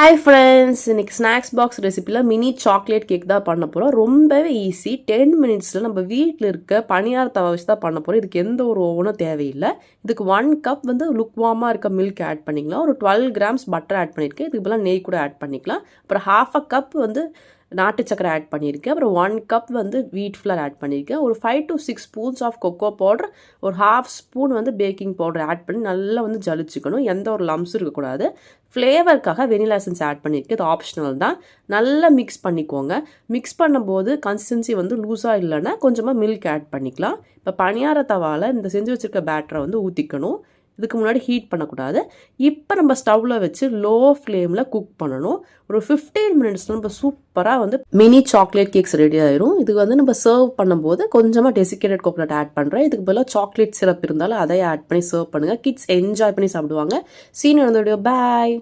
Hi friends, இன்னைக்கு snacks box ரெசிபியில் mini chocolate cake தான் பண்ண போகிறோம். ரொம்பவே ஈஸி. 10 மினிட்ஸில் நம்ம வீட்டில் இருக்க பனியார தவா வச்சு தான் பண்ண போகிறோம். இதுக்கு எந்த ஒரு ஓவனும் தேவையில்லை. இதுக்கு 1 கப் லுக்வார்மாக இருக்க மில்க் ஆட் பண்ணிக்கலாம். ஒரு 12 கிராம்ஸ் பட்டர் ஆட் பண்ணியிருக்கேன். இதுக்கு பதிலாக நெய் கூட ஆட் பண்ணிக்கலாம். அப்புறம் 1/2 கப் நாட்டு சக்கரை ஆட் பண்ணியிருக்கேன். அப்புறம் 1 கப் வீட் ஃப்ளவர் ஆட் பண்ணியிருக்கேன். ஒரு 5 to 6 spoons of cocoa powder, ஒரு 1/2 ஸ்பூன் பேக்கிங் பவுடர் ஆட் பண்ணி நல்லா ஜலிச்சுக்கணும். எந்த ஒரு லம்ஸும் இருக்கக்கூடாது. ஃப்ளேவருக்காக வெனிலா எசன்ஸ் ஆட் பண்ணியிருக்கேன். இது ஆப்ஷனல் தான். நல்லா மிக்ஸ் பண்ணிக்கோங்க. மிக்ஸ் பண்ணும்போது கன்சிஸ்டன்சி லூஸாக இல்லைன்னா கொஞ்சமாக மில்க் ஆட் பண்ணிக்கலாம். இப்போ பனியார தவாவில் இந்த செஞ்சு வச்சுருக்க பேட்டரை ஊற்றிக்கணும். இதுக்கு முன்னாடி ஹீட் பண்ணக்கூடாது. இப்போ நம்ம ஸ்டவ்வில் வச்சு லோ ஃப்ளேமில் குக் பண்ணணும். ஒரு 15 மினிட்ஸில் நம்ம சூப்பராக மினி சாக்லேட் கேக்ஸ் ரெடி ஆயிரும். இதுக்கு நம்ம சர்வ் பண்ணும்போது கொஞ்சமாக டெசிகேட்டட் கோகோனட் ஆட் பண்ணுறேன். இதுக்கு பதிலாக சாக்லேட் சிரப் இருந்தாலும் அதை ஆட் பண்ணி சர்வ் பண்ணுங்கள். கிட்ஸ் என்ஜாய் பண்ணி சாப்பிடுவாங்க. சீன் வந்து பாய்.